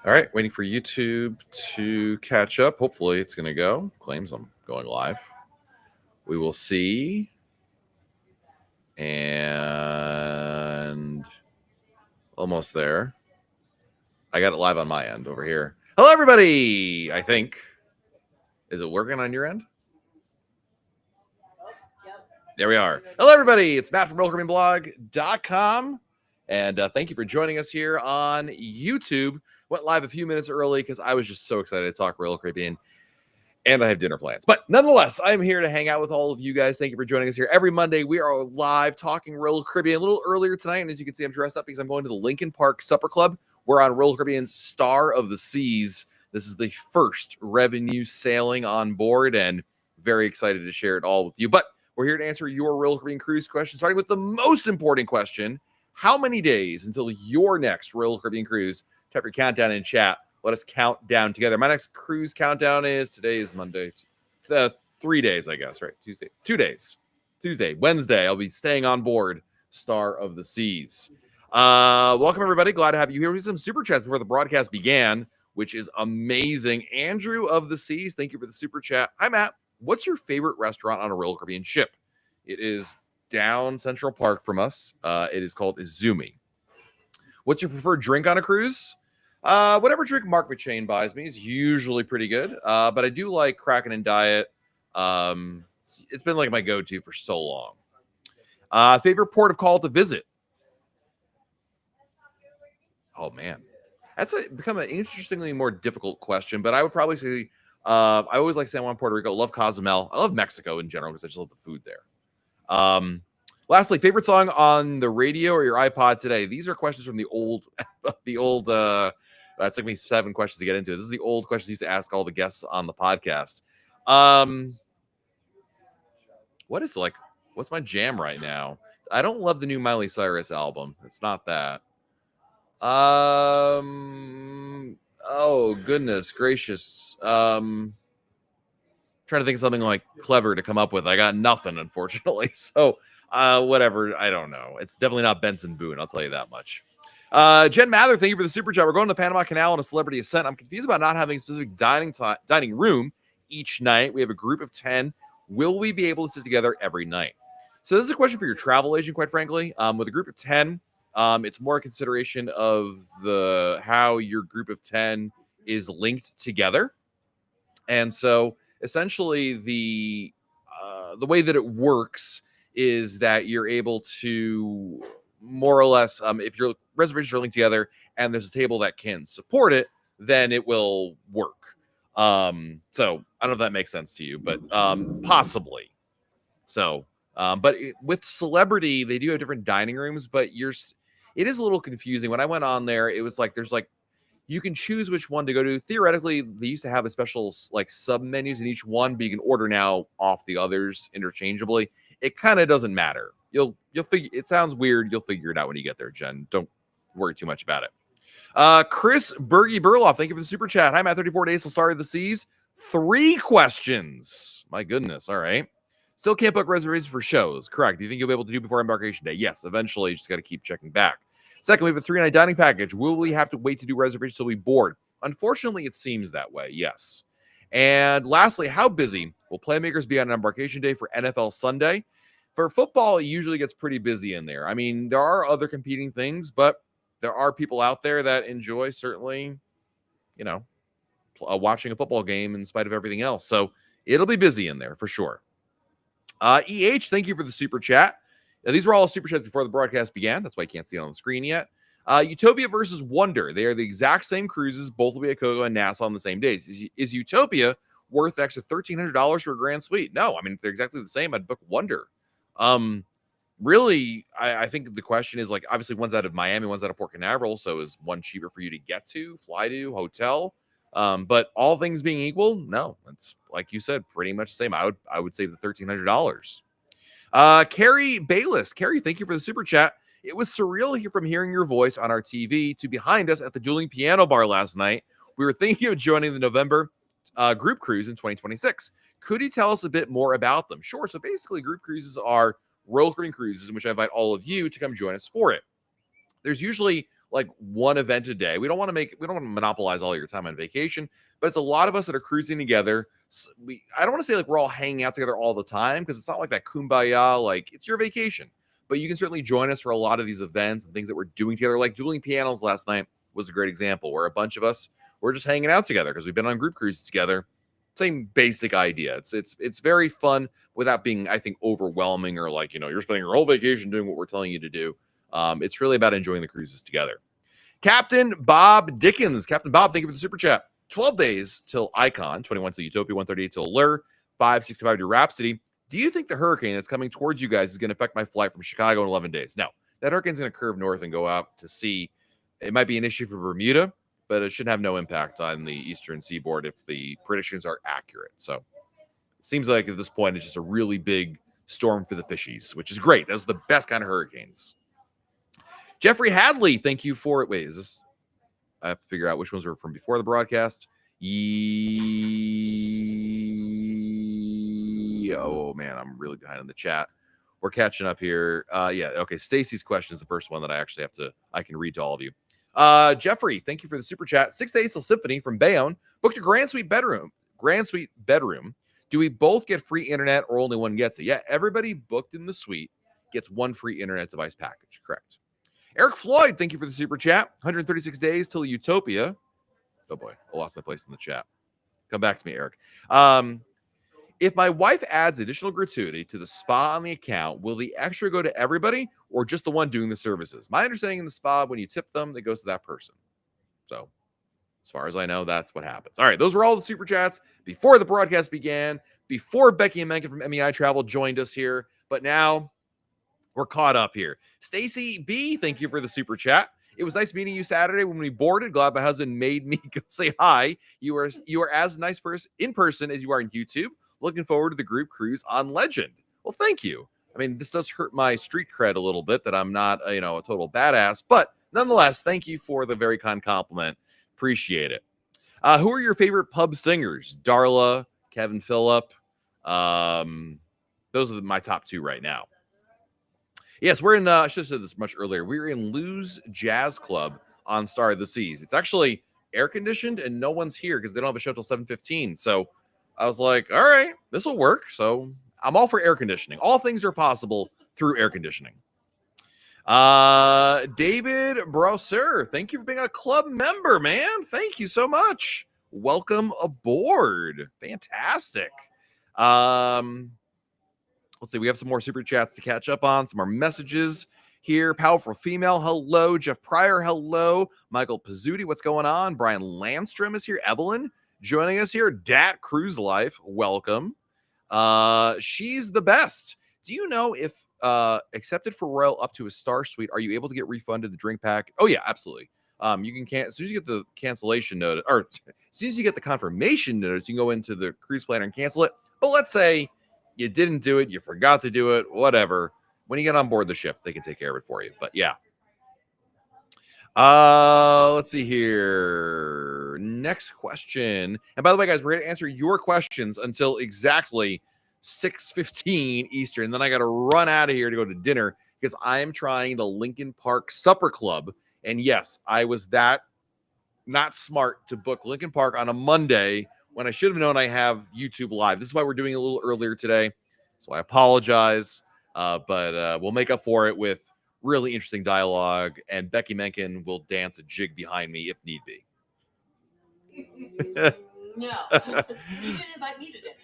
All right, waiting for YouTube to catch up. Hopefully, it's going to go. Claims I'm going live. We will see. And almost there. I got it live on my end over here. Hello, everybody. I think. Is it working on your end? There we are. Hello, everybody. It's Matt from RollCaribbeanBlog.com. And thank you for joining us here on YouTube. Went live a few minutes early because I was just so excited to talk Royal Caribbean. And I have dinner plans. But nonetheless, I'm here to hang out with all of you guys. Thank you for joining us here. Every Monday, we are live talking Royal Caribbean a little earlier tonight. And as you can see, I'm dressed up because I'm going to the Lincoln Park Supper Club. We're on Royal Caribbean's Star of the Seas. This is the first revenue sailing on board, and very excited to share it all with you. But we're here to answer your Royal Caribbean cruise question, starting with the most important question. How many days until your next Royal Caribbean cruise? Type your countdown in chat. Let us count down together. My next cruise countdown is, today is Monday. 3 days, I guess, right? Tuesday. 2 days. Tuesday. Wednesday, I'll be staying on board Star of the Seas. Welcome, everybody. Glad to have you here. We have some super chats before the broadcast began, which is amazing. Andrew of the Seas, thank you for the super chat. Hi, Matt. What's your favorite restaurant on a Royal Caribbean ship? It is down Central Park from us. It is called Izumi. What's your preferred drink on a cruise? Whatever drink Mark McShane buys me is usually pretty good. But I do like Kraken and Diet. It's been like my go-to for so long. Favorite port of call to visit? Oh, man. That's become an interestingly more difficult question, but I would probably say I always like San Juan, Puerto Rico. Love Cozumel. I love Mexico in general because I just love the food there. Lastly, favorite song on the radio or your iPod today? These are questions from the old it took me 7 questions to get into it. This is the old questions I used to ask all the guests on the podcast. What's my jam right now? I don't love the new Miley Cyrus album. It's not that. Oh, goodness gracious. Trying to think of something like clever to come up with. I got nothing, unfortunately. So, whatever. I don't know. It's definitely not Benson Boone. I'll tell you that much. Jen Mather, thank you for the super chat. We're going to the Panama Canal on a celebrity ascent. I'm confused about not having a specific dining room each night. We have a group of 10. Will we be able to sit together every night? So this is a question for your travel agent, quite frankly. With a group of 10, it's more a consideration of how your group of 10 is linked together. And so essentially the way that it works is that you're able to more or less, if your reservations are linked together and there's a table that can support it, then it will work. So I don't know if that makes sense to you, but possibly. So, but with celebrity, they do have different dining rooms, but it is a little confusing. When I went on there, it was like there's like you can choose which one to go to. Theoretically, they used to have a special like sub menus in each one, but you can order now off the others interchangeably. It kind of doesn't matter. You'll figure. It sounds weird. You'll figure it out when you get there, Jen. Don't worry too much about it. Chris Bergie Burloff, thank you for the super chat. Hi, Matt. 34 days till Star of the Seas. 3 questions. My goodness. All right. Still can't book reservations for shows. Correct. Do you think you'll be able to do before embarkation day? Yes. Eventually, you just got to keep checking back. Second, we have a 3-night dining package. Will we have to wait to do reservations till we board? Unfortunately, it seems that way. Yes. And lastly, how busy will playmakers be on embarkation day for NFL Sunday? For football, it usually gets pretty busy in there. I mean, there are other competing things, but there are people out there that enjoy certainly, watching a football game in spite of everything else. So it'll be busy in there for sure. EH, thank you for the super chat. Now, these were all super chats before the broadcast began. That's why you can't see it on the screen yet. Utopia versus Wonder. They are the exact same cruises. Both will be at Coco and Nassau on the same days. Is Utopia worth an extra $1,300 for a grand suite? No. I mean, if they're exactly the same, I'd book Wonder. Really, I think the question is like, obviously one's out of Miami, one's out of Port Canaveral. So is one cheaper for you to get to, fly to, hotel? But all things being equal, no, it's like you said, pretty much the same. I would say the $1,300. Carrie Bayless. Carrie, thank you for the super chat. It was surreal from hearing your voice on our TV to behind us at the Dueling Piano Bar last night. We were thinking of joining the November group cruise in 2026. Could you tell us a bit more about them? Sure. So basically, group cruises are Royal Caribbean cruises in which I invite all of you to come join us for it. There's usually like one event a day. We don't want to monopolize all your time on vacation, but it's a lot of us that are cruising together. I don't want to say like we're all hanging out together all the time, because it's not like that kumbaya, like it's your vacation. But you can certainly join us for a lot of these events and things that we're doing together. Like dueling pianos last night was a great example, where a bunch of us were just hanging out together because we've been on group cruises together. Same basic idea. It's very fun without being, I think, overwhelming, or like, you're spending your whole vacation doing what we're telling you to do. It's really about enjoying the cruises together. Captain Bob Dickens. Captain Bob, thank you for the super chat. 12 days till Icon, 21 till Utopia, 138 till Allure, 565 to Rhapsody. Do you think the hurricane that's coming towards you guys is going to affect my flight from Chicago in 11 days? No, that hurricane's going to curve north and go out to sea. It might be an issue for Bermuda, but it should have no impact on the eastern seaboard if the predictions are accurate. So it seems like at this point, it's just a really big storm for the fishies, which is great. Those are the best kind of hurricanes. Jeffrey Hadley, thank you for it. Wait, is this? I have to figure out which ones are from before the broadcast. Oh, man, I'm really behind in the chat. We're catching up here. Yeah, okay. Stacy's question is the first one that I can read to all of you. Jeffrey, thank you for the super chat. 6 days till Symphony from Bayonne. Booked a grand suite bedroom. Do we both get free internet, or only one gets it? Yeah, everybody booked in the suite gets one free internet device package. Correct. Eric Floyd, thank you for the super chat. 136 days till Utopia. Oh boy, I lost my place in the chat. Come back to me, Eric. If my wife adds additional gratuity to the spa on the account, will the extra go to everybody or just the one doing the services? My understanding in the spa, when you tip them, it goes to that person. So as far as I know, that's what happens. All right, those were all the super chats before the broadcast began, before Becky and Mencken from MEI Travel joined us here. But now we're caught up here. Stacy B, thank you for the super chat. It was nice meeting you Saturday when we boarded. Glad my husband made me go say hi. You are as nice in person as you are on YouTube. Looking forward to the group cruise on Legend. Well, thank you. I mean, this does hurt my street cred a little bit that I'm not, a total badass, but nonetheless, thank you for the very kind compliment. Appreciate it. Who are your favorite pub singers? Darla, Kevin Phillip. Those are my top two right now. Yes, we're in, I should have said this much earlier. We're in Lou's Jazz Club on Star of the Seas. It's actually air conditioned and no one's here because they don't have a show till 7:15. So I was like, all right, this will work. So I'm all for air conditioning. All things are possible through air conditioning. David Brosser, thank you for being a club member, man. Thank you so much. Welcome aboard. Fantastic. Let's see. We have some more super chats to catch up on. Some more messages here. Powerful Female, hello. Jeff Pryor, hello. Michael Pizzuti, what's going on? Brian Landstrom is here. Evelyn joining us here. Dat Cruise Life, welcome. She's the best. Do you know if accepted for Royal up to a star suite, are you able to get refunded the drink pack? Oh yeah, absolutely. You can as soon as you get the cancellation notice, or as soon as you get the confirmation notice, you can go into the cruise planner and cancel it. But let's say you didn't do it, you forgot to do it, whatever. When you get on board the ship, they can take care of it for you. But yeah. Let's see here. Next question. And by the way, guys, we're going to answer your questions until exactly 6:15 Eastern. Then I got to run out of here to go to dinner because I am trying the Lincoln Park Supper Club. And yes, I was that not smart to book Lincoln Park on a Monday when I should have known I have YouTube Live. This is why we're doing it a little earlier today. So I apologize, but we'll make up for it with really interesting dialogue, and Becky Mencken will dance a jig behind me if need be. No. You didn't invite me to dinner.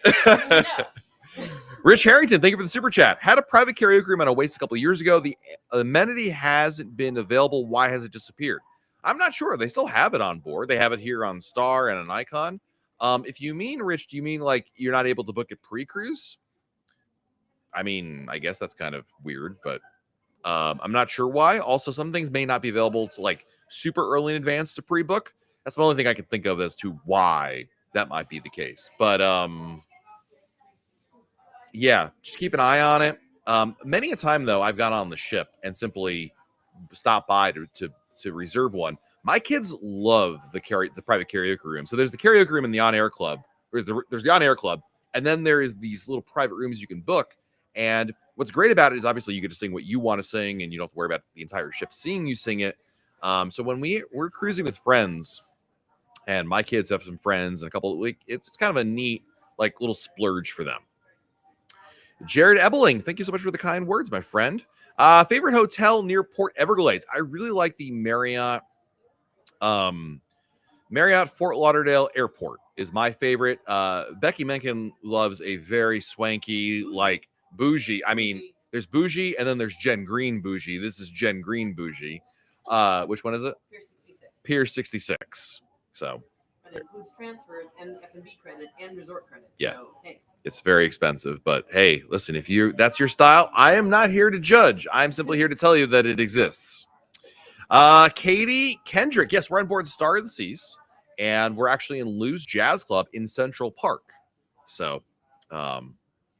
No. Rich Harrington, thank you for the super chat. Had a private karaoke room on Oasis a couple of years ago. The amenity hasn't been available. Why has it disappeared? I'm not sure. They still have it on board. They have it here on Star and an Icon. If you mean, Rich, do you mean like you're not able to book it pre-cruise? I mean, I guess that's kind of weird, but I'm not sure why. Also, some things may not be available to like super early in advance to pre-book. That's the only thing I can think of as to why that might be the case. But yeah, just keep an eye on it. Many a time though, I've gone on the ship and simply stopped by to reserve one. My kids love the private karaoke room. So there's the karaoke room in the on-air club. There's the on-air club, and then there is these little private rooms you can book. And what's great about it is obviously you get to sing what you want to sing, and you don't have to worry about the entire ship seeing you sing it. So when we're cruising with friends, and my kids have some friends and a couple of like, it's kind of a neat like little splurge for them. Jared Ebeling, thank you so much for the kind words, my friend. Favorite hotel near Port Everglades? I really like the Marriott. Marriott Fort Lauderdale Airport is my favorite. Becky Mencken loves a very swanky, like bougie. I mean, there's bougie and then there's Jen Green bougie. This is Jen Green bougie. Which one is it? Pier 66. Pier 66. So it includes transfers and F&B credit and resort credit. Yeah. So, hey. It's very expensive, but hey, listen, if that's your style, I am not here to judge. I'm simply here to tell you that it exists. Katie Kendrick. Yes, we're on board Star of the Seas, and we're actually in Lou's Jazz Club in Central Park. So,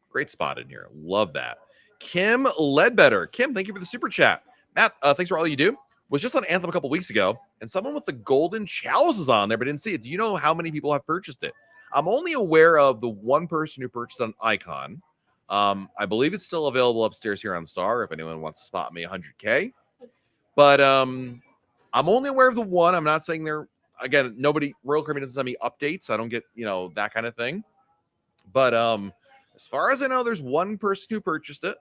great spot in here. Love that. Kim Ledbetter. Kim, thank you for the super chat. Matt, thanks for all you do. Was just on Anthem a couple weeks ago, and someone with the golden chows is on there, but didn't see it. Do you know how many people have purchased it? I'm only aware of the one person who purchased an icon. I believe it's still available upstairs here on Star if anyone wants to spot me 100K. But I'm only aware of the one. I'm not saying again, Royal Caribbean doesn't send me updates. I don't get, that kind of thing. But as far as I know, there's one person who purchased it.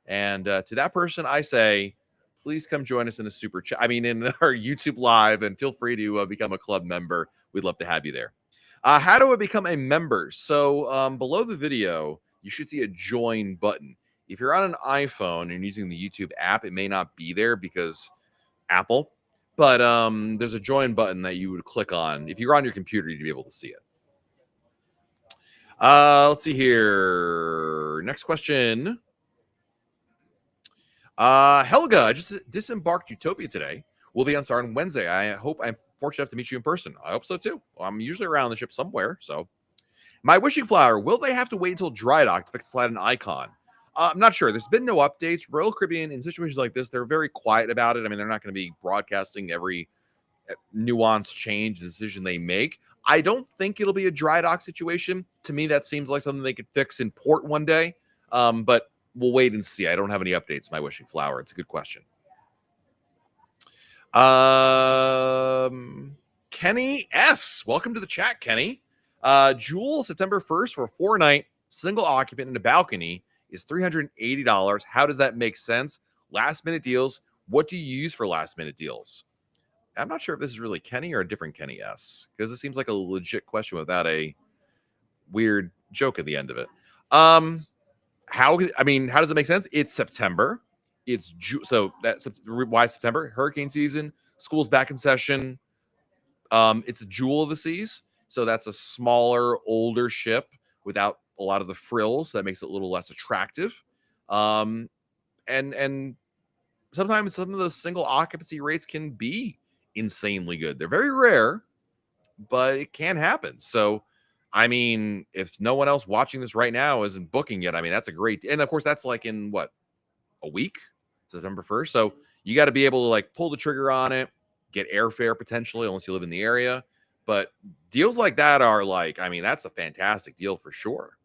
And to that person, I say, please come join us in a super chat. I mean, in our YouTube live, and feel free to become a club member. We'd love to have you there. How do I become a member? So below the video, you should see a join button. If you're on an iPhone and using the YouTube app, it may not be there because Apple, but there's a join button that you would click on. If you're on your computer, you'd be able to see it. Let's see here. Next question. Helga, I just disembarked Utopia today. We'll be on Star on Wednesday. I hope I'm fortunate enough to meet you in person. I hope so too. I'm usually around the ship somewhere. So, my wishing flower, will they have to wait until dry dock to fix the slide and icon? I'm not sure. There's been no updates. Royal Caribbean, in situations like this, they're very quiet about it. I mean, they're not going to be broadcasting every nuance change decision they make. I don't think it'll be a dry dock situation. To me, that seems like something they could fix in port one day. But we'll wait and see. I don't have any updates, my wishing flower. It's a good question. Kenny S. Welcome to the chat, Kenny. Jewel, September 1st for a 4-night single occupant in a balcony is $380. How does that make sense? Last minute deals. What do you use for last minute deals? I'm not sure if this is really Kenny or a different Kenny S, because it seems like a legit question without a weird joke at the end of it. How does it make sense? It's September. So that's why September, hurricane season, school's back in session. It's a Jewel of the Seas. So that's a smaller, older ship without a lot of the frills. So that makes it a little less attractive. And sometimes some of those single occupancy rates can be insanely good. They're very rare, but it can happen. So, I mean, if no one else watching this right now isn't booking yet, I mean, that's a great, and of course that's like in what, a week, September 1st. So you got to be able to like pull the trigger on it, get airfare potentially, unless you live in the area. But deals like that are like, I mean, that's a fantastic deal for sure.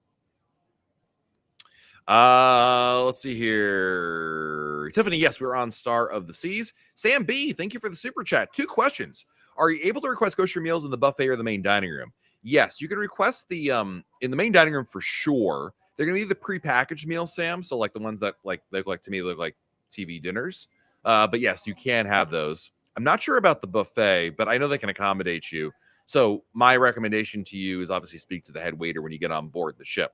Let's see here. Tiffany, yes, we're on Star of the Seas. Sam B, thank you for the super chat. 2 questions. Are you able to request kosher meals in the buffet or the main dining room? Yes, you can request the in the main dining room for sure. They're gonna be the prepackaged meals, Sam. So like the ones that like they look like to me look like TV dinners. But yes, you can have those. I'm not sure about the buffet, but I know they can accommodate you. So my recommendation to you is obviously speak to the head waiter when you get on board the ship.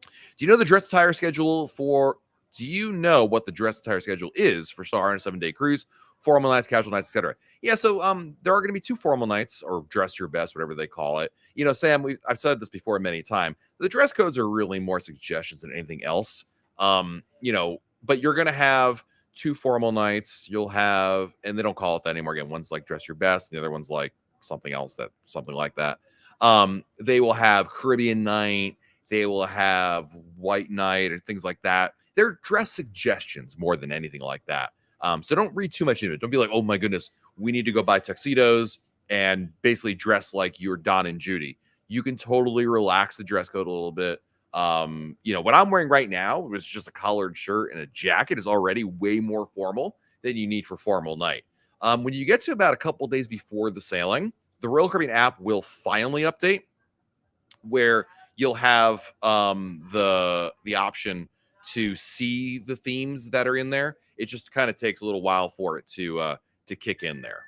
Do you know the dress attire schedule for? Do you know what the dress attire schedule is for Star on a 7-day cruise? Formal nights, casual nights, etc. Yeah, so there are going to be 2 formal nights, or dress your best, whatever they call it. You know, Sam, I've said this before many times. The dress codes are really more suggestions than anything else. You know, but you're going to have 2 formal nights. You'll have, and they don't call it that anymore. Again, one's like dress your best, and the other one's like something else, something like that. They will have Caribbean night. They will have white night and things like that. They're dress suggestions more than anything like that. So don't read too much into it. Don't be like, oh my goodness, we need to go buy tuxedos and basically dress like you're Don and Judy. You can totally relax the dress code a little bit. You know, what I'm wearing right now is just a collared shirt and a jacket is already way more formal than you need for formal night. When you get to about a couple days before the sailing, the Royal Caribbean app will finally update, where you'll have the option to see the themes that are in there. It just kind of takes a little while for it to kick in there.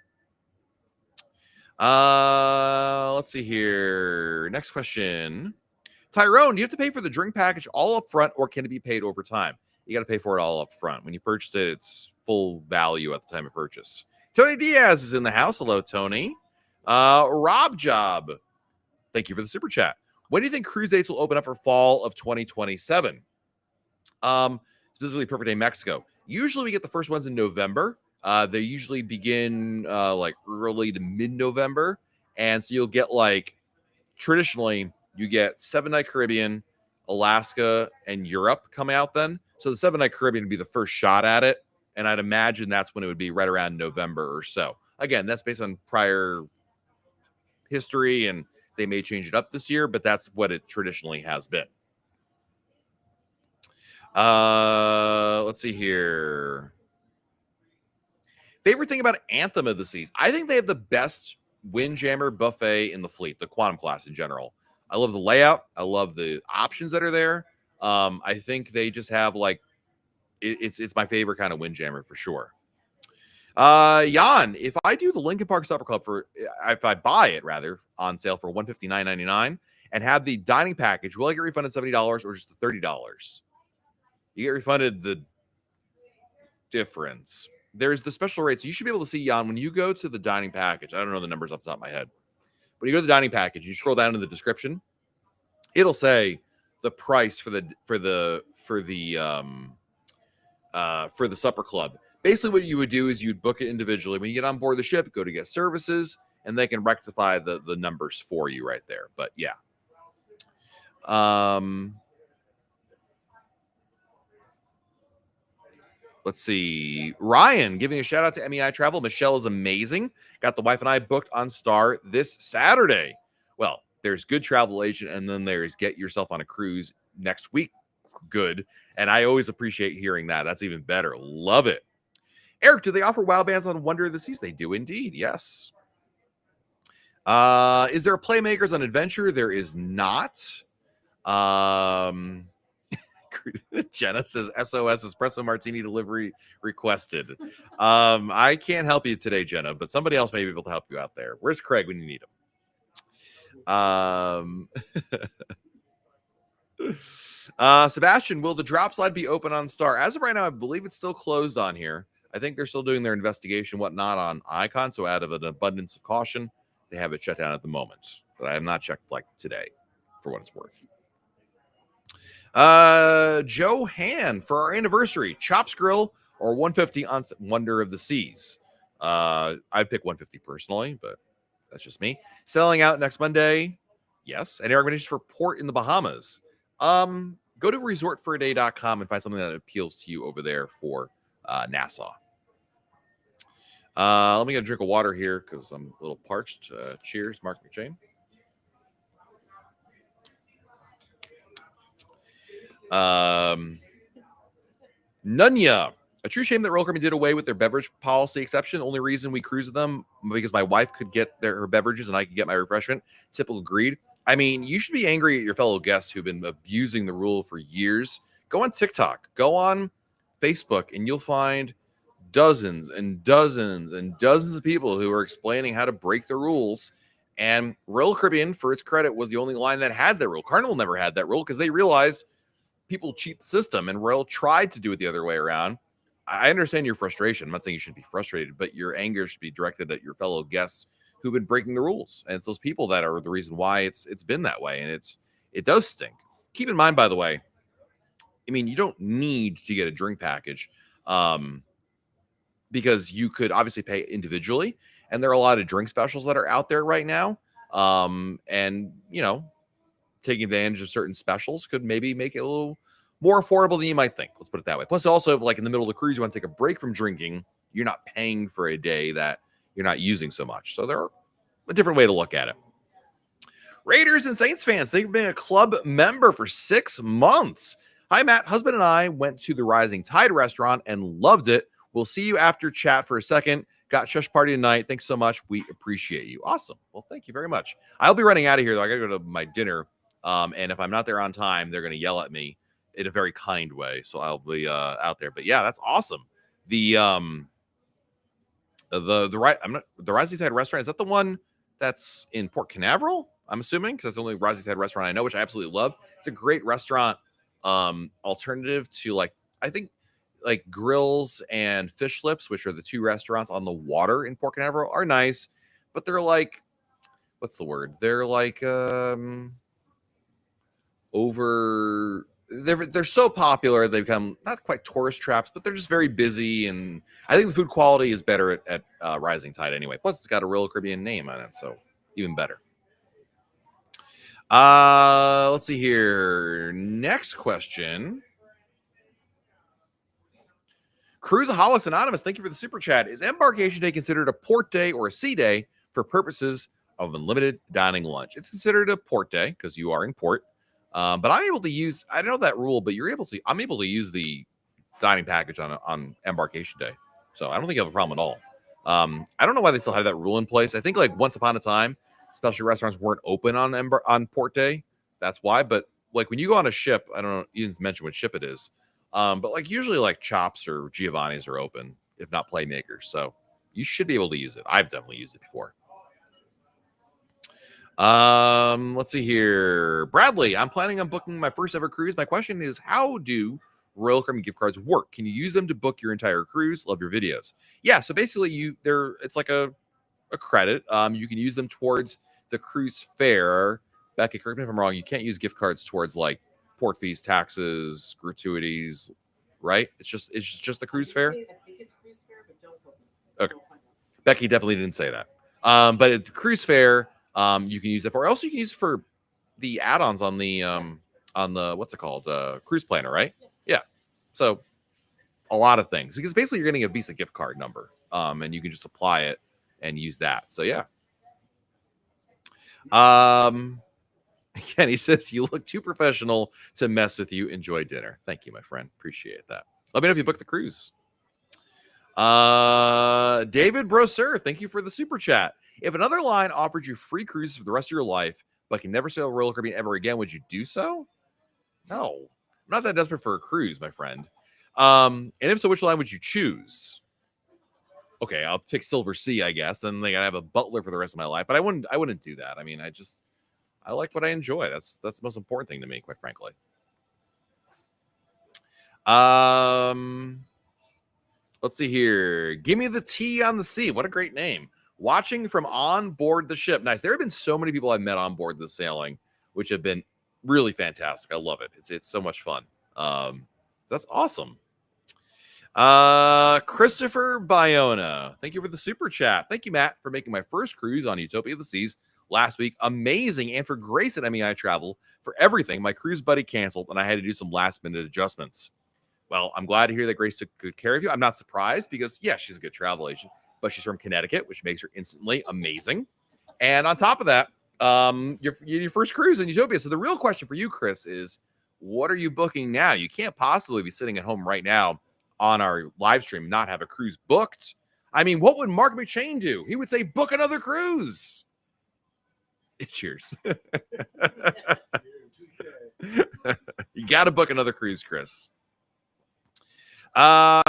Let's see here. Next question. Tyrone, do you have to pay for the drink package all up front, or can it be paid over time? You got to pay for it all up front. When you purchase it, it's full value at the time of purchase. Tony Diaz is in the house. Hello, Tony. Rob Job, thank you for the super chat. When do you think cruise dates will open up for fall of 2027? Specifically Perfect Day Mexico. Usually we get the first ones in November. They usually begin like early to mid-November. And so you'll get like, traditionally, you get 7-night Caribbean, Alaska, and Europe come out then. So the 7-night Caribbean would be the first shot at it. And I'd imagine that's when it would be right around November or so. Again, that's based on prior history, and they may change it up this year, but that's what it traditionally has been. Let's see here. Favorite thing about Anthem of the Seas? I think they have the best Windjammer buffet in the fleet, the Quantum class in general. I love the layout. I love the options that are there. I think they just have like, it's my favorite kind of Windjammer for sure. Jan, if I do the Lincoln Park Supper Club if I buy it rather on sale for $159.99 and have the dining package, will I get refunded $70 or just the $30? You get refunded the difference. There's the special rates. So you should be able to see, Jan, when you go to the dining package. I don't know the numbers off the top of my head. When you go to the dining package, you scroll down to the description. It'll say the price for the supper club. Basically, what you would do is you'd book it individually. When you get on board the ship, go to guest services, and they can rectify the numbers for you right there. But yeah. Let's see. Ryan giving a shout out to MEI Travel. Michelle is amazing. Got the wife and I booked on Star this Saturday. Well, there's good travel agent, and then there's get yourself on a cruise next week. Good. And I always appreciate hearing that. That's even better. Love it. Eric, do they offer WoW bands on Wonder of the Seas? They do indeed. Yes. Is there a Playmakers on Adventure? There is not. Jenna says SOS Espresso Martini delivery requested. I can't help you today, Jenna, but somebody else may be able to help you out there. Where's Craig when you need him? Sebastian, will the drop slide be open on Star? As of right now, I believe it's still closed on here. I think they're still doing their investigation, whatnot, on Icon. So out of an abundance of caution, they have it shut down at the moment. But I have not checked like today, for what it's worth. Joe Han, for our anniversary, Chops Grill or 150 on Wonder of the Seas. I'd pick 150 personally, but that's just me. Selling out next Monday. Yes. And recommendations for port in the Bahamas. Go to resortforaday.com and find something that appeals to you over there for Nassau. Let me get a drink of water here because I'm a little parched. Cheers, Mark McShane. Nunya, a true shame that Royal Caribbean did away with their beverage policy exception. The only reason we cruise with them because my wife could get her beverages and I could get my refreshment. Typical greed. I mean, you should be angry at your fellow guests who've been abusing the rule for years. Go on TikTok, go on Facebook, and you'll find dozens and dozens and dozens of people who are explaining how to break the rules. And Royal Caribbean, for its credit, was the only line that had that rule. Carnival never had that rule because they realized people cheat the system, and Royal tried to do it the other way around. I understand your frustration. I'm not saying you should be frustrated, but your anger should be directed at your fellow guests who've been breaking the rules. And it's those people that are the reason why it's been that way. And it does stink. Keep in mind, by the way, I mean, you don't need to get a drink package because you could obviously pay individually. And there are a lot of drink specials that are out there right now. And, you know, taking advantage of certain specials could maybe make it a little more affordable than you might think. Let's put it that way. Plus, also, like in the middle of the cruise, you want to take a break from drinking. You're not paying for a day that you're not using so much. So there are a different way to look at it. Raiders and Saints fans, thank you for being a club member for 6 months. Hi, Matt. Husband and I went to the Rising Tide restaurant and loved it. We'll see you after chat for a second. Got Shush Party tonight. Thanks so much. We appreciate you. Awesome. Well, thank you very much. I'll be running out of here, though. I got to go to my dinner. And if I'm not there on time, they're going to yell at me in a very kind way. So I'll be out there. But yeah, that's awesome. The Rising Tide restaurant, is that the one that's in Port Canaveral? I'm assuming, because that's the only Rising Tide restaurant I know, which I absolutely love. It's a great restaurant alternative to, like, I think, like Grills and Fish Lips, which are the two restaurants on the water in Port Canaveral, are nice, but they're like, what's the word? They're like they're so popular they've become not quite tourist traps, but they're just very busy, and I think the food quality is better at Rising Tide anyway. Plus, it's got a Royal Caribbean name on it, so even better. Let's see here. Next question. Cruiseaholics Anonymous, thank you for the super chat. Is embarkation day considered a port day or a sea day for purposes of unlimited dining lunch? It's considered a port day because you are in port. But I'm able to use, I don't know that rule, but I'm able to use the dining package on embarkation day. So I don't think you have a problem at all. I don't know why they still have that rule in place. I think like once upon a time, specialty restaurants weren't open on port day. That's why. But like when you go on a ship, I don't know, you didn't mention what ship it is. But like usually like Chops or Giovanni's are open, if not Playmakers. So you should be able to use it. I've definitely used it before. Let's see here. Bradley, I'm planning on booking my first ever cruise. My question is, how do Royal Caribbean gift cards work? Can you use them to book your entire cruise? Love your videos. Yeah, so basically it's like a credit. You can use them towards the cruise fare. Becky, correct me if I'm wrong, you can't use gift cards towards like port fees, taxes, gratuities, right? It's just the cruise fare. Okay. Becky definitely didn't say that. But it's cruise fare. You can use it for. Also, you can use it for the add-ons on the what's it called? Cruise planner, right? Yeah. So a lot of things, because basically you're getting a Visa gift card number, and you can just apply it and use that. So yeah. Kenny says you look too professional to mess with you. Enjoy dinner. Thank you, my friend. Appreciate that. Let me know if you book the cruise. David Brosser, thank you for the super chat. If another line offered you free cruises for the rest of your life, but can never sail Royal Caribbean ever again, would you do so? No, I'm not that desperate for a cruise, my friend. And if so, which line would you choose? Okay, I'll pick Silver Sea, I guess. Then they gotta have a butler for the rest of my life. But I wouldn't do that. I mean, I like what I enjoy. That's the most important thing to me, quite frankly. Let's see here. Give me the tea on the sea. What a great name. Watching from on board the ship. Nice. There have been so many people I've met on board the sailing, which have been really fantastic. I love it. It's so much fun. That's awesome. Christopher Bayona, thank you for the super chat. Thank you, Matt, for making my first cruise on Utopia of the Seas last week. Amazing. And for Grace at MEI Travel for everything. My cruise buddy canceled and I had to do some last minute adjustments. Well, I'm glad to hear that Grace took good care of you. I'm not surprised because, yeah, she's a good travel agent, but she's from Connecticut, which makes her instantly amazing. And on top of that, your first cruise in Utopia. So the real question for you, Chris, is what are you booking now? You can't possibly be sitting at home right now on our live stream and not have a cruise booked. I mean, what would Mark McShane do? He would say, book another cruise. Cheers. You got to book another cruise, Chris.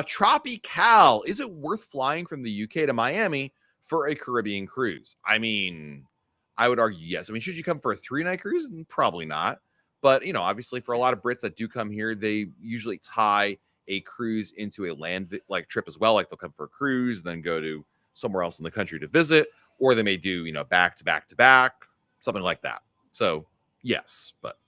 Tropical, is it worth flying from the UK to Miami for a Caribbean cruise? I mean, I would argue yes. I mean, should you come for a 3-night cruise? Probably not. But, you know, obviously for a lot of Brits that do come here, they usually tie a cruise into a land like trip as well. Like they'll come for a cruise, then go to somewhere else in the country to visit, or they may do, you know, back to back to back, something like that. So yes, but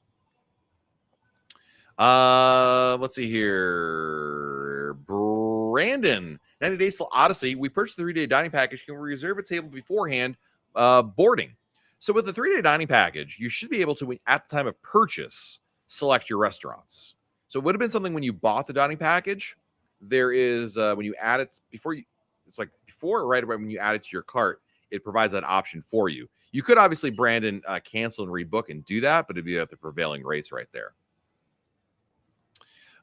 let's see here. Brandon, 90 Days Till Odyssey. We purchased the 3-day dining package. Can we reserve a table beforehand boarding? So with the 3-day dining package, you should be able to, at the time of purchase, select your restaurants. So it would have been something when you bought the dining package. There is when you add it before or right when you add it to your cart, it provides that option for you. You could obviously, Brandon, cancel and rebook and do that, but it'd be at the prevailing rates right there.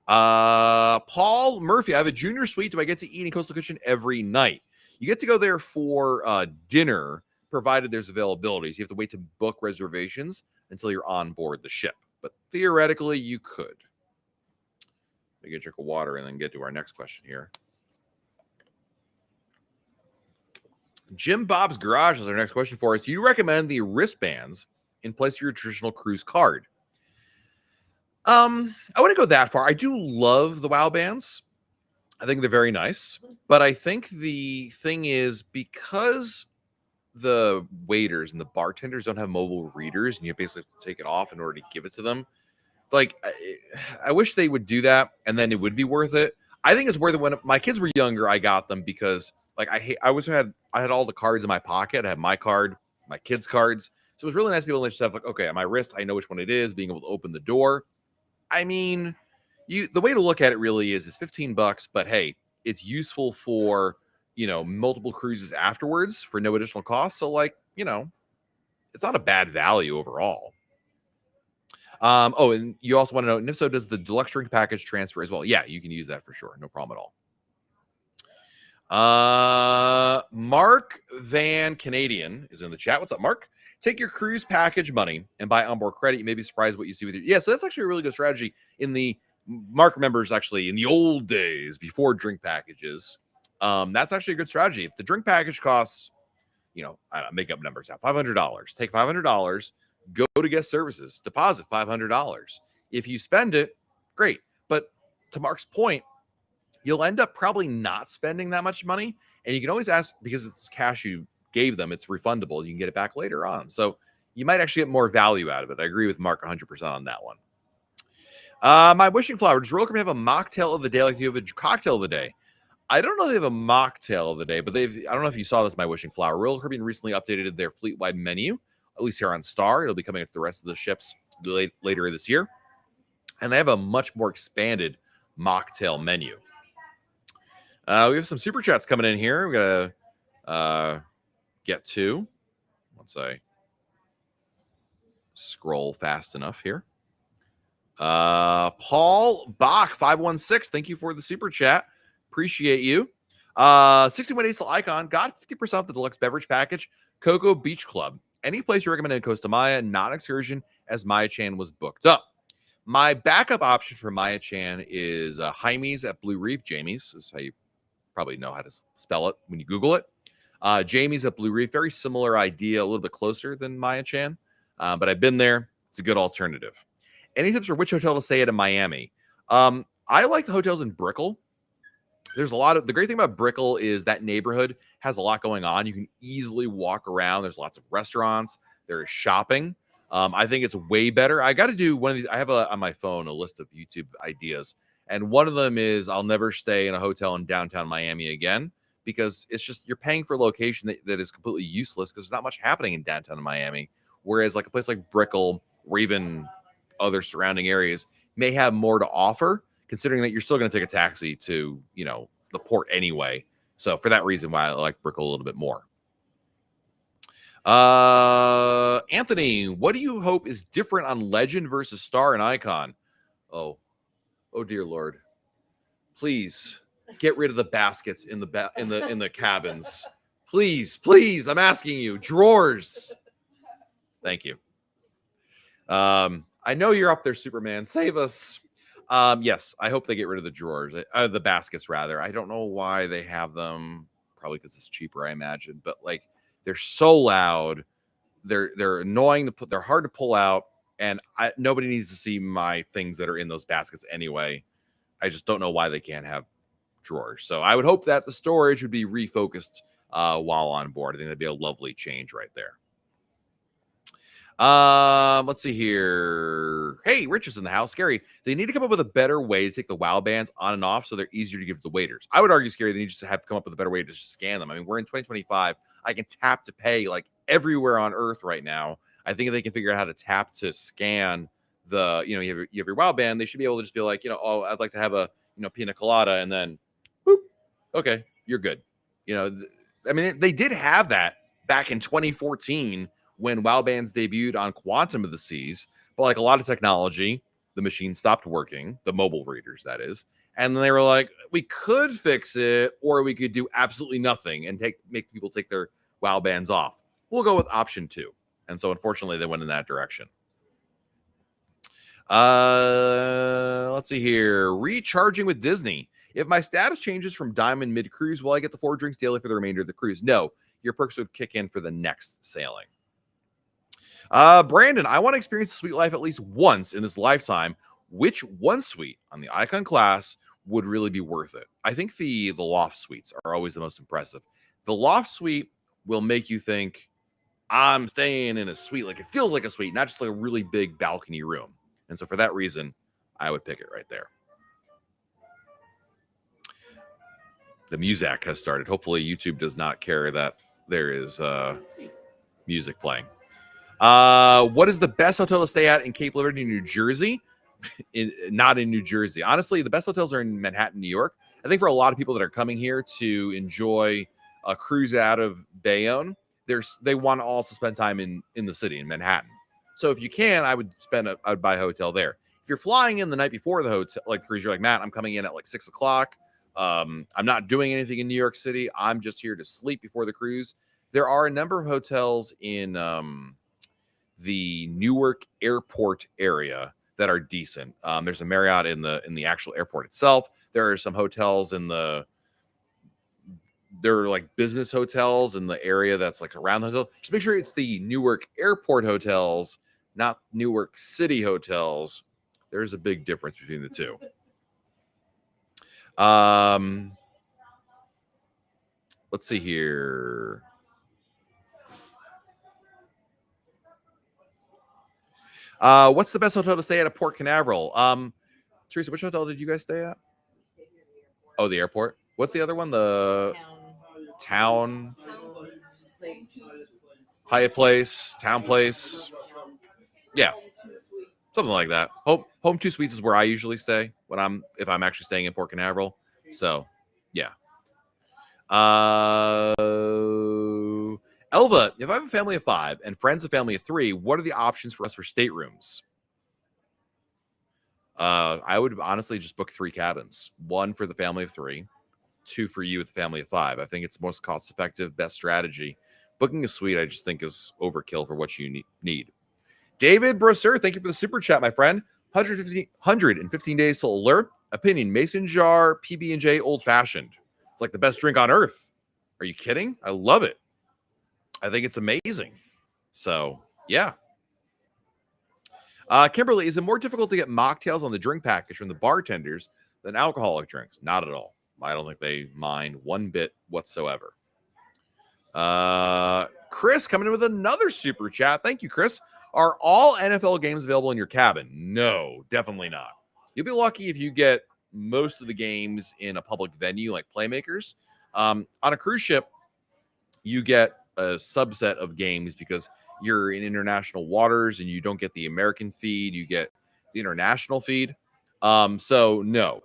Paul Murphy, I have a junior suite. Do I get to eat in Coastal Kitchen every night? You get to go there for dinner, provided there's availability. So you have to wait to book reservations until you're on board the ship. But theoretically, you could. Let me get a drink of water and then get to our next question here. Jim Bob's Garage is our next question for us. Do you recommend the wristbands in place of your traditional cruise card? I wouldn't go that far. I do love the WOW bands. I think they're very nice. But I think the thing is, because the waiters and the bartenders don't have mobile readers and you basically have to take it off in order to give it to them, like, I wish they would do that, and then it would be worth it. I think it's worth it. When my kids were younger, I got them because, like, I had all the cards in my pocket. I had my card, my kids' cards. So it was really nice to be able to just have, like, okay, on my wrist, I know which one it is, being able to open the door. I mean, the way to look at it really is it's $15, but hey, it's useful for, multiple cruises afterwards for no additional cost. So, like, it's not a bad value overall. And you also want to know, and if so, does the deluxe drink package transfer as well? Yeah, you can use that for sure. No problem at all. Mark Van Canadian is in the chat. What's up, Mark? Take your cruise package money and buy onboard credit. You may be surprised what you see with it. Yeah, so that's actually a really good strategy. Mark remembers actually in the old days before drink packages. That's actually a good strategy. If the drink package costs, I don't make up numbers now, $500, take $500, go to guest services, deposit $500. If you spend it, great. But to Mark's point, you'll end up probably not spending that much money. And you can always ask, because it's cash you gave them, it's refundable. You can get it back later on. So you might actually get more value out of it. I agree with Mark 100% on that one. My wishing flower, does Royal Caribbean have a mocktail of the day like you have a cocktail of the day? I don't know if they have a mocktail of the day, but I don't know if you saw this, my wishing flower. Royal Caribbean recently updated their fleet-wide menu, at least here on Star. It'll be coming up to the rest of the ships later this year. And they have a much more expanded mocktail menu. We have some super chats coming in here. We're going to get to, once I scroll fast enough here. Paul Bach 516, thank you for the super chat. Appreciate you. 61 days till Icon got 50% off the deluxe beverage package. Cocoa Beach Club. Any place you recommend in Costa Maya, not excursion, as Maya Chan was booked up. My backup option for Maya Chan is Jaime's at Blue Reef. Jamie's is how you probably know how to spell it when you Google it. Jamie's at Blue Reef, very similar idea, a little bit closer than Maya Chan, but I've been there. It's a good alternative. Any tips for which hotel to stay at in Miami? I like the hotels in Brickell. There's the great thing about Brickell is that neighborhood has a lot going on. You can easily walk around. There's lots of restaurants. There is shopping. I think it's way better. I got to do one of these. I have on my phone a list of YouTube ideas. And one of them is I'll never stay in a hotel in downtown Miami again, because it's just, you're paying for a location that is completely useless because there's not much happening in downtown Miami. Whereas like a place like Brickell or even other surrounding areas may have more to offer, considering that you're still going to take a taxi to, the port anyway. So for that reason, why I like Brickell a little bit more. Anthony, what do you hope is different on Legend versus Star and Icon? Oh dear Lord. Please get rid of the baskets in the cabins. Please, I'm asking you. Drawers. Thank you. I know you're up there, Superman. Save us. Yes, I hope they get rid of the drawers, the baskets rather. I don't know why they have them. Probably because it's cheaper, I imagine. But like, they're so loud. They're annoying they're hard to pull out, and nobody needs to see my things that are in those baskets anyway. I just don't know why they can't have drawers. So I would hope that the storage would be refocused while on board. I think that'd be a lovely change right there. Let's see here. Hey, Rich is in the house. Scary. They need to come up with a better way to take the WOW bands on and off so they're easier to give to the waiters. I would argue, Scary, they need to have come up with a better way to just scan them. I mean, we're in 2025. I can tap to pay like everywhere on earth right now. I think if they can figure out how to tap to scan the, you have your WOW band, they should be able to just be like, oh, I'd like to have a, pina colada, and then boop, okay, you're good. I mean, they did have that back in 2014 when WOW bands debuted on Quantum of the Seas, but like a lot of technology, the machine stopped working, the mobile readers, that is. And then they were like, we could fix it, or we could do absolutely nothing and make people take their WoW bands off. We'll go with option 2. And so unfortunately they went in that direction. Let's see here. Recharging with Disney. If my status changes from Diamond mid-cruise, will I get the 4 drinks daily for the remainder of the cruise? No. Your perks would kick in for the next sailing. Brandon, I want to experience the suite life at least once in this lifetime. Which one suite on the Icon class would really be worth it? I think the loft suites are always the most impressive. The loft suite will make you think, I'm staying in a suite. Like, it feels like a suite, not just like a really big balcony room. And so for that reason, I would pick it right there. The music has started. Hopefully YouTube does not care that there is music playing. What is the best hotel to stay at in Cape Liberty, New Jersey? Not in New Jersey. Honestly, the best hotels are in Manhattan, New York. I think for a lot of people that are coming here to enjoy a cruise out of Bayonne, they want to also spend time in the city, in Manhattan. So if you can, I would buy a hotel there. If you're flying in the night before the hotel, like cruise, you're like, Matt, I'm coming in at like 6 o'clock. I'm not doing anything in New York City. I'm just here to sleep before the cruise. There are a number of hotels in the Newark airport area that are decent. There's a Marriott in the actual airport itself. There are some hotels there are like business hotels in the area that's like around the hotel. Just make sure it's the Newark airport hotels, not Newark City hotels. There's a big difference between the two. Let's see here. What's the best hotel to stay at Port Canaveral? Teresa, which hotel did you guys stay at? Oh, the airport. What's the other one? The town Place. Hyatt Place, Town Place. Yeah, something like that. Home 2 Suites is where I usually stay if I'm actually staying in Port Canaveral. So, yeah. Elva, if I have a family of 5 and friends a family of 3, what are the options for us for staterooms? I would honestly just book 3 cabins. 1 for the family of 3, 2 for you with the family of 5. I think it's most cost-effective, best strategy. Booking a suite, I just think, is overkill for what you need. David Brosser, thank you for the super chat, my friend. 115 days till alert. Opinion, mason jar, PB&J, old-fashioned. It's like the best drink on earth. Are you kidding? I love it. I think it's amazing. So, yeah. Kimberly, is it more difficult to get mocktails on the drink package from the bartenders than alcoholic drinks? Not at all. I don't think they mind one bit whatsoever. Chris coming in with another super chat. Thank you, Chris. Are all NFL games available in your cabin? No, definitely not. You'll be lucky if you get most of the games in a public venue like Playmakers. On a cruise ship, you get a subset of games because you're in international waters and you don't get the American feed, you get the international feed. So no.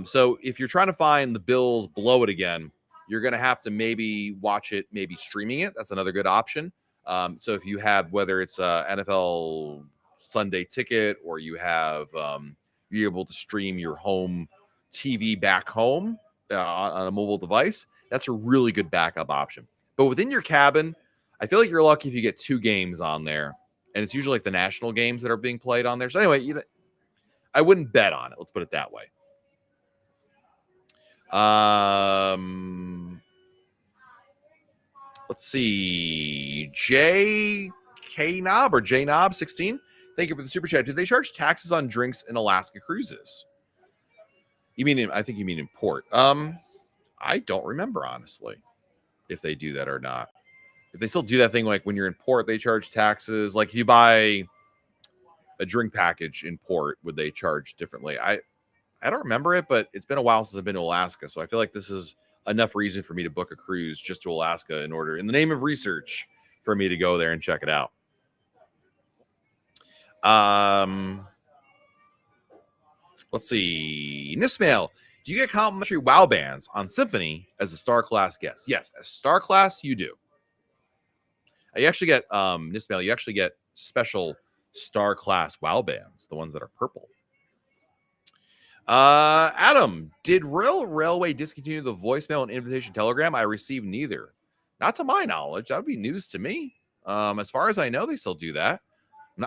So if you're trying to find the Bills blow it again, you're going to have to maybe watch it, maybe streaming it. That's another good option. So if you have, whether it's a NFL Sunday ticket or you have, you're able to stream your home TV back home on a mobile device, that's a really good backup option. But within your cabin, I feel like you're lucky if you get 2 games on there, and it's usually like the national games that are being played on there. So anyway, I wouldn't bet on it. Let's put it that way. Let's see. J Knob 16. Thank you for the super chat. Do they charge taxes on drinks in Alaska cruises? I think you mean in port. I don't remember, honestly, if they do that or not. If they still do that thing, like when you're in port, they charge taxes. Like if you buy a drink package in port, would they charge differently? I don't remember it, but it's been a while since I've been to Alaska. So I feel like this is enough reason for me to book a cruise just to Alaska in the name of research, for me to go there and check it out. Let's see. Nismail, do you get complimentary WoW bands on Symphony as a Star Class guest? Yes, as Star Class, you do. You actually get, Nismail, you actually get special Star Class WoW bands, the ones that are purple. Adam, did Rail Railway discontinue the voicemail and invitation telegram? I received neither. Not to my knowledge. That would be news to me. As far as I know, they still do that.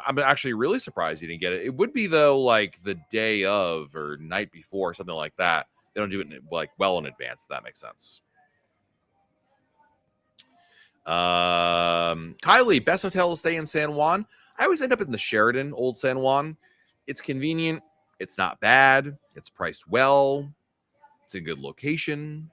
I'm actually really surprised you didn't get it. It would be though, like the day of or night before, something like that. They don't do it like well in advance. If that makes sense. Kylie, best hotel to stay in San Juan. I always end up in the Sheraton, Old San Juan. It's convenient. It's not bad. It's priced well. It's a good location.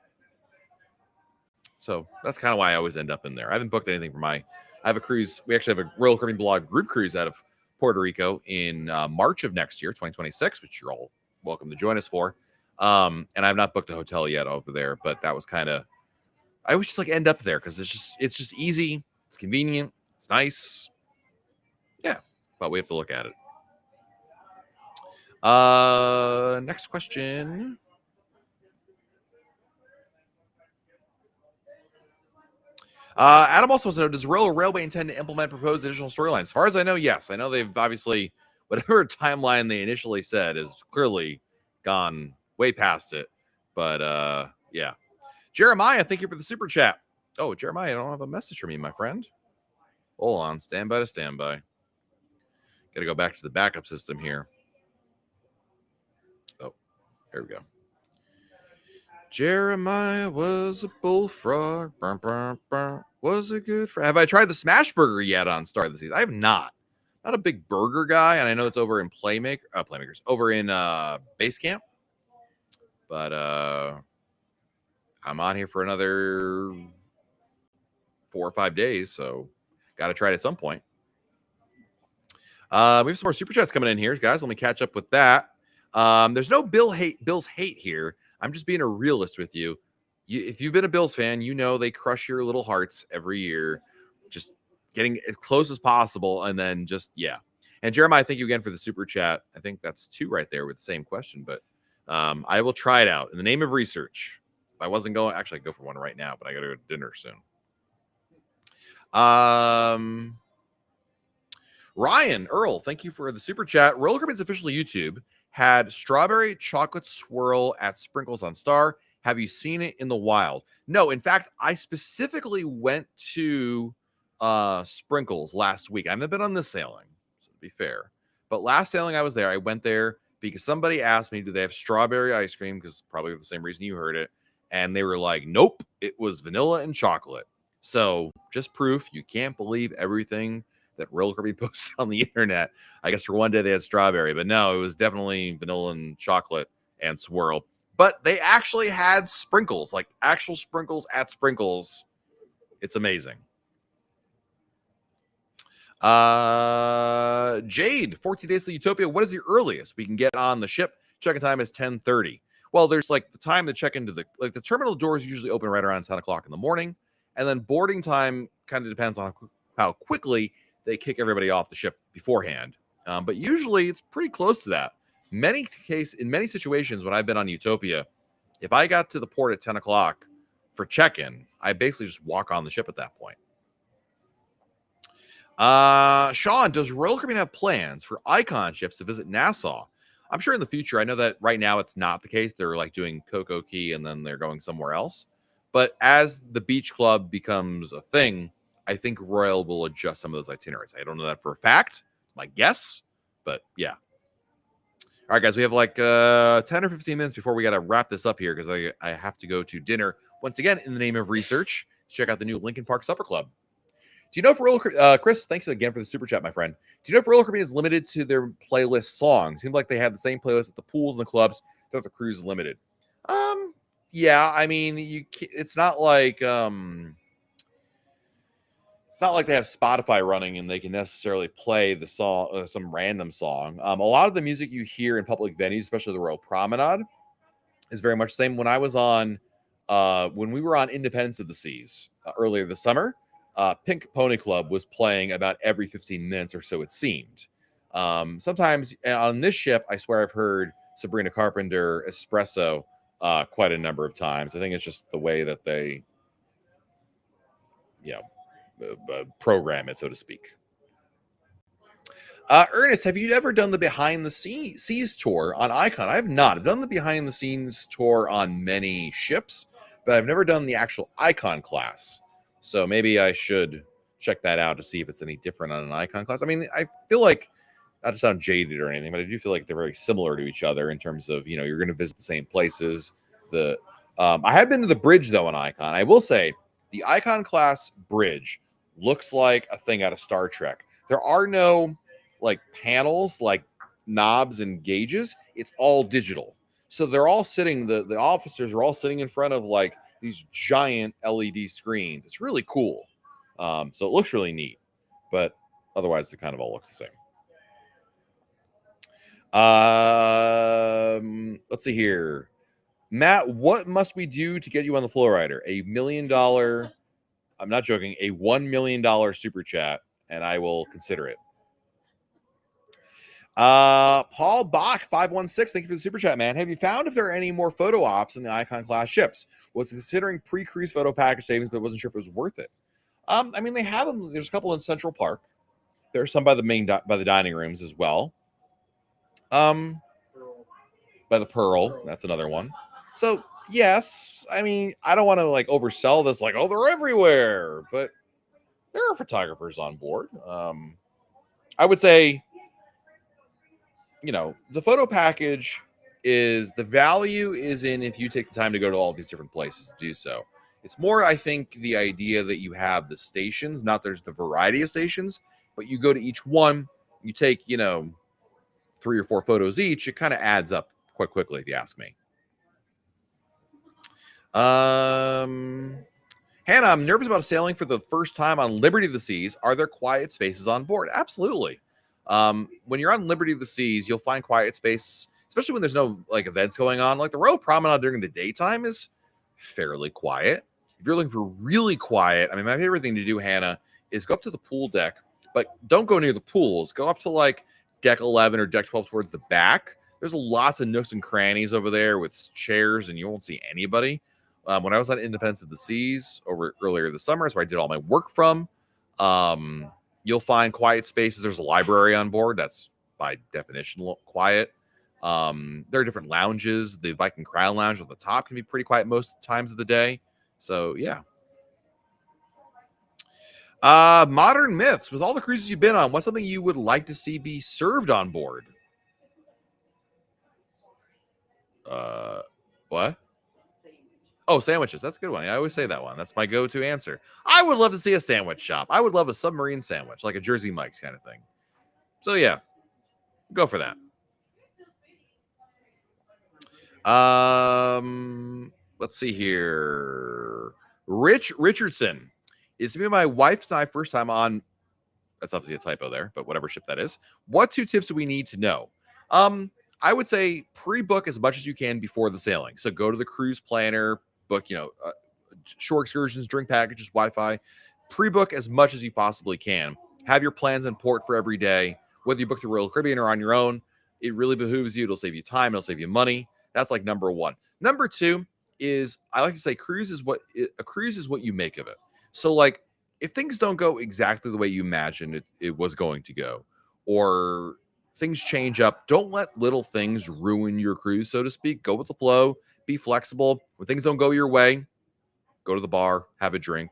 So that's kind of why I always end up in there. I haven't booked anything for I have a cruise. We actually have a Royal Caribbean Blog group cruise out of Puerto Rico in March of next year, 2026, which you're all welcome to join us for. And I've not booked a hotel yet over there, but that was kind of, I always just like end up there because it's just easy. It's convenient. It's nice. Yeah, but we have to look at it. Next question. Adam also wants to know, does Railway intend to implement proposed additional storylines? As far as I know, yes. I know they've obviously, whatever timeline they initially said is clearly gone way past it. But yeah. Jeremiah, thank you for the super chat. Oh, Jeremiah, I don't have a message from you, my friend. Hold on. Stand by to stand by. Got to go back to the backup system here. Oh, there we go. Jeremiah was a bullfrog. Burr, burr, burr. Was a good friend. Have I tried the smash burger yet on Star of the Seas? I have not. Not a big burger guy, and I know it's over in Playmakers, over in Base Camp. But I'm on here for another 4 or 5 days, so got to try it at some point. We have some more super chats coming in here, guys. Let me catch up with that. There's no Bills hate here. I'm just being a realist with you. If you've been a Bills fan, you know they crush your little hearts every year. Just getting as close as possible, and then just, yeah. And Jeremiah, thank you again for the super chat. I think that's 2 right there with the same question, but I will try it out in the name of research. If I wasn't going, actually, I'd go for one right now, but I got to go to dinner soon. Ryan Earl, thank you for the super chat. Roller Caribbean's official YouTube had strawberry chocolate swirl at Sprinkles on Star. Have you seen it in the wild? No, in fact, I specifically went to Sprinkles last week. I haven't been on this sailing, so to be fair. But last sailing I was there, I went there because somebody asked me, do they have strawberry ice cream? Because probably the same reason you heard it. And they were like, nope, it was vanilla and chocolate. So just proof you can't believe everything that Roller Caribbean posts on the internet. I guess for one day they had strawberry, but no, it was definitely vanilla and chocolate and swirl. But they actually had sprinkles, like actual sprinkles at Sprinkles. It's amazing. Jade, 14 days to Utopia. What is the earliest we can get on the ship? Check-in time is 10:30. Well, there's like the time to check into the terminal doors usually open right around 10 o'clock in the morning. And then boarding time kind of depends on how quickly they kick everybody off the ship beforehand. But usually it's pretty close to that. In many situations when I've been on Utopia, if I got to the port at 10 o'clock for check-in, I basically just walk on the ship at that point. Sean, does Royal Caribbean have plans for icon ships to visit Nassau? I'm sure in the future. I know that right now it's not the case. They're like doing Coco Key and then they're going somewhere else. But as the beach club becomes a thing, I think Royal will adjust some of those itineraries. I don't know that for a fact. My guess, but yeah. All right, guys, we have like 10 or 15 minutes before we got to wrap this up here because I have to go to dinner once again in the name of research to check out the new Lincoln Park Supper Club. Do you know if Royal Chris, thanks again for the super chat, my friend. Do you know if Royal Caribbean is limited to their playlist songs? Seems like they have the same playlist at the pools and the clubs that the cruise is limited. Yeah, I mean, it's not like they have Spotify running and they can necessarily play the song, some random song. A lot of the music you hear in public venues, especially the Royal Promenade, is very much the same. When I was on, when we were on Independence of the Seas earlier this summer, Pink Pony Club was playing about every 15 minutes or so, it seemed. Sometimes on this ship, I swear I've heard Sabrina Carpenter Espresso quite a number of times. I think it's just the way that they, program it, so to speak. Ernest, have you ever done the behind the seas tour on Icon? I have not. I've done the behind the scenes tour on many ships, but I've never done the actual Icon class. So maybe I should check that out to see if it's any different on an Icon class. I mean, I feel like, not to sound jaded or anything, but I do feel like they're very similar to each other in terms of, you're going to visit the same places. I have been to the bridge though on Icon. I will say the Icon class bridge looks like a thing out of Star Trek. There are no like panels, like knobs and gauges. It's all digital. So they're all sitting, the officers are all sitting in front of like these giant LED screens. It's really cool. So it looks really neat, but otherwise it kind of all looks the same. Let's see here. Matt, what must we do to get you on the Flow Rider? $1 million, I'm not joking, a $1 million super chat, and I will consider it. Paul Bach 516, thank you for the super chat, man. Have you found if there are any more photo ops in the Icon class ships? Was considering pre-cruise photo package savings, but wasn't sure if it was worth it. I mean, they have them. There's a couple in Central Park. There's some by the dining rooms as well. By the Pearl, that's another one. So yes, I mean, I don't want to like oversell this, like, oh, they're everywhere, but there are photographers on board. I would say, the photo package is the value is in if you take the time to go to all these different places to do so. It's more, I think, the idea that you have the stations, not there's the variety of stations, but you go to each one, you take, 3 or 4 photos each. It kind of adds up quite quickly, if you ask me. Hannah, I'm nervous about sailing for the first time on Liberty of the Seas. Are there quiet spaces on board? Absolutely. When you're on Liberty of the Seas, you'll find quiet space, especially when there's no like events going on. Like the Royal Promenade during the daytime is fairly quiet. If you're looking for really quiet, I mean, my favorite thing to do, Hannah, is go up to the pool deck, but don't go near the pools. Go up to like deck 11 or deck 12 towards the back. There's lots of nooks and crannies over there with chairs, and you won't see anybody. When I was on Independence of the Seas earlier this summer, that's where I did all my work from. You'll find quiet spaces. There's a library on board. That's by definition quiet. There are different lounges. The Viking Crown Lounge on the top can be pretty quiet most times of the day. So yeah. Modern myths. With all the cruises you've been on, what's something you would like to see be served on board? What? Oh, sandwiches. That's a good one. I always say that one. That's my go-to answer. I would love to see a sandwich shop. I would love a submarine sandwich, like a Jersey Mike's kind of thing. So yeah, go for that. Let's see here. Rich Richardson. It's me and my wife and I first time on. That's obviously a typo there, but whatever ship that is. What 2 tips do we need to know? I would say pre-book as much as you can before the sailing. So go to the cruise planner, book, shore excursions, drink packages, Wi-Fi. Pre-book as much as you possibly can. Have your plans in port for every day. Whether you book the Royal Caribbean or on your own, it really behooves you. It'll save you time. It'll save you money. That's like number 1. Number 2 is, I like to say, a cruise is what you make of it. So like, if things don't go exactly the way you imagined it was going to go, or things change up, don't let little things ruin your cruise, so to speak. Go with the flow. Be flexible. When things don't go your way, go to the bar, have a drink,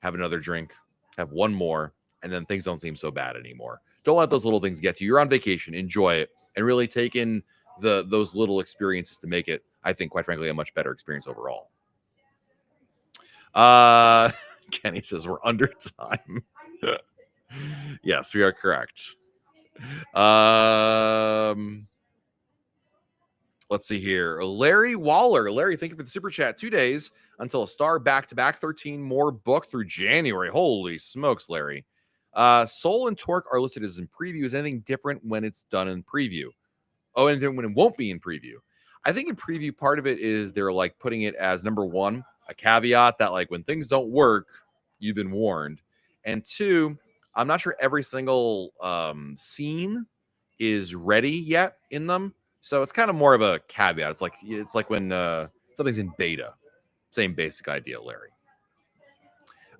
have another drink, have one more, and then things don't seem so bad anymore. Don't let those little things get to you. You're on vacation. Enjoy it, and really take in those little experiences to make it, I think, quite frankly, a much better experience overall. Kenny says we're under time. Yes, we are correct. Let's see here. Larry Waller. Larry, thank you for the super chat. 2 days until a star back-to-back. 13 more booked through January. Holy smokes, Larry. Soul and Torque are listed as in preview. Is anything different when it's done in preview? Oh, and then when it won't be in preview. I think in preview, part of it is they're like putting it as number 1, a caveat that like when things don't work, you've been warned. And 2, I'm not sure every single scene is ready yet in them. So it's kind of more of a caveat. It's like when something's in beta. Same basic idea, Larry.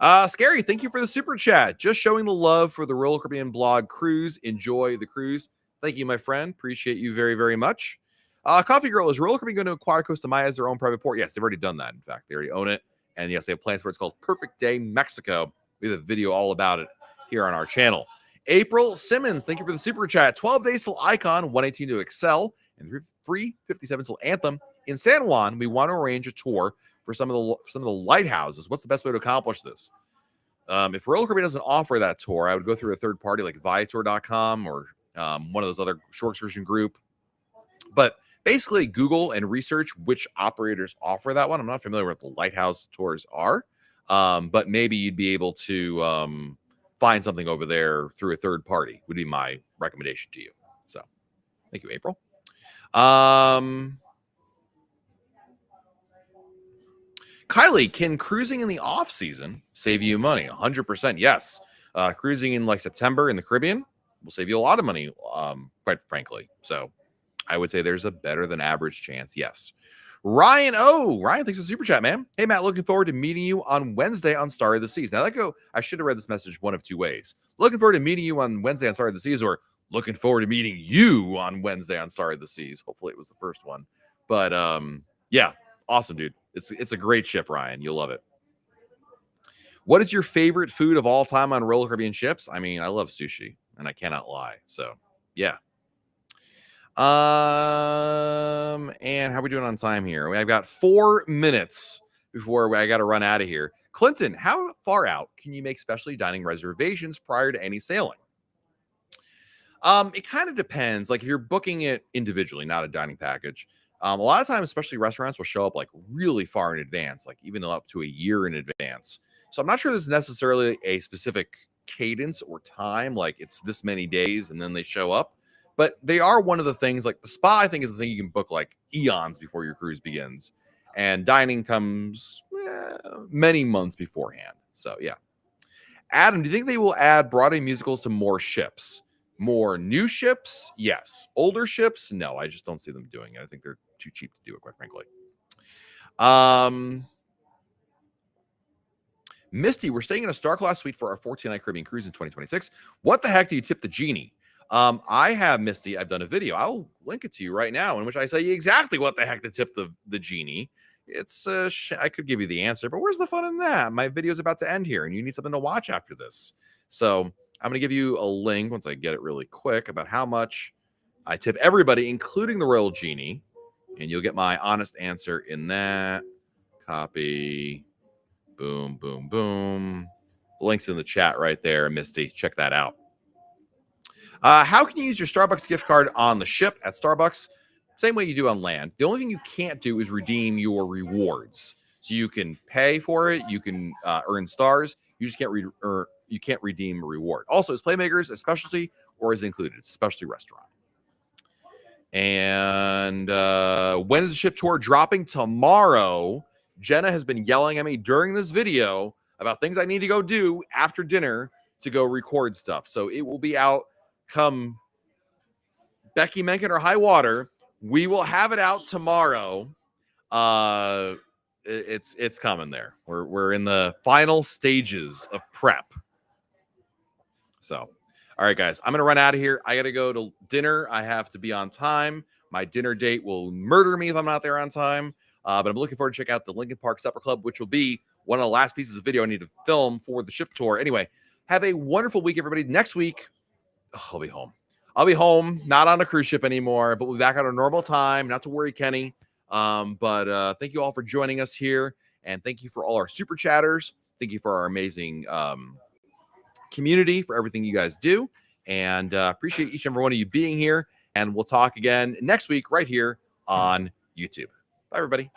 Scary, thank you for the super chat. Just showing the love for the Royal Caribbean blog cruise. Enjoy the cruise. Thank you, my friend. Appreciate you very, very much. Coffee Girl, is Royal Caribbean going to acquire Costa Maya as their own private port? Yes, they've already done that. In fact, they already own it. And yes, they have plans for it. It's called Perfect Day Mexico. We have a video all about it here on our channel. April Simmons, thank you for the super chat. 12 days till Icon, 118 to Excel, and 357 till Anthem. In San Juan, we want to arrange a tour for some of the lighthouses. What's the best way to accomplish this? If Royal Caribbean doesn't offer that tour, I would go through a third party like Viator.com or one of those other short excursion group. But basically, Google and research which operators offer that one. I'm not familiar with what the lighthouse tours are, but maybe you'd be able to find something over there through a third party would be my recommendation to you. So thank you, April. Kylie, can cruising in the off season save you money? 100% yes. Cruising in like September in the Caribbean will save you a lot of money, quite frankly. So I would say there's a better than average chance. Yes. Ryan, thanks for the super chat, man. Hey, Matt, looking forward to meeting you on Wednesday on Star of the Seas. Now, I should have read this message one of two ways. Looking forward to meeting you on Wednesday on Star of the Seas, or looking forward to meeting you on Wednesday on Star of the Seas. Hopefully it was the first one. But yeah, awesome, dude. It's a great ship, Ryan. You'll love it. What is your favorite food of all time on Royal Caribbean ships? I mean, I love sushi, and I cannot lie. So, yeah. And how are we doing on time here? I've got 4 minutes before I got to run out of here. Clinton, how far out can you make specialty dining reservations prior to any sailing? It kind of depends. Like if you're booking it individually, not a dining package, a lot of times, especially restaurants will show up like really far in advance, like even up to a year in advance. So I'm not sure there's necessarily a specific cadence or time, like it's this many days and then they show up. But they are one of the things, like the spa, I think, is the thing you can book like eons before your cruise begins. And dining comes many months beforehand. So, yeah. Adam, do you think they will add Broadway musicals to more ships? More new ships? Yes. Older ships? No, I just don't see them doing it. I think they're too cheap to do it, quite frankly. Misty, we're staying in a Star Class suite for our 14-night Caribbean cruise in 2026. What the heck do you tip the genie? I have, Misty, I've done a video. I'll link it to you right now in which I say exactly what the heck to tip the genie. It's I could give you the answer, but where's the fun in that? My video's about to end here and you need something to watch after this. So I'm going to give you a link once I get it really quick about how much I tip everybody, including the Royal Genie. And you'll get my honest answer in that. Copy. Boom, boom, boom. The link's in the chat right there, Misty. Check that out. How can you use your Starbucks gift card on the ship at Starbucks? Same way you do on land. The only thing you can't do is redeem your rewards. So you can pay for it, you can earn stars. You just can't you can't redeem a reward. Also, is Playmakers a specialty or is it included? It's a specialty restaurant. And when is the ship tour dropping? Tomorrow. Jenna has been yelling at me during this video about things I need to go do after dinner to go record stuff. So it will be out come Becky Menken or high water. We will have it out tomorrow. It's coming there. We're in the final stages of prep. So, all right, guys, I'm gonna run out of here. I gotta go to dinner. I have to be on time. My dinner date will murder me if I'm not there on time. But I'm looking forward to check out the Lincoln Park Supper Club, which will be one of the last pieces of video I need to film for the ship tour. Anyway, have a wonderful week, everybody. Next week, I'll be home. I'll be home, not on a cruise ship anymore, but we'll be back at our normal time. Not to worry, Kenny. But thank you all for joining us here. And thank you for all our super chatters. Thank you for our amazing community, for everything you guys do. And appreciate each and every one of you being here. And we'll talk again next week right here on YouTube. Bye, everybody.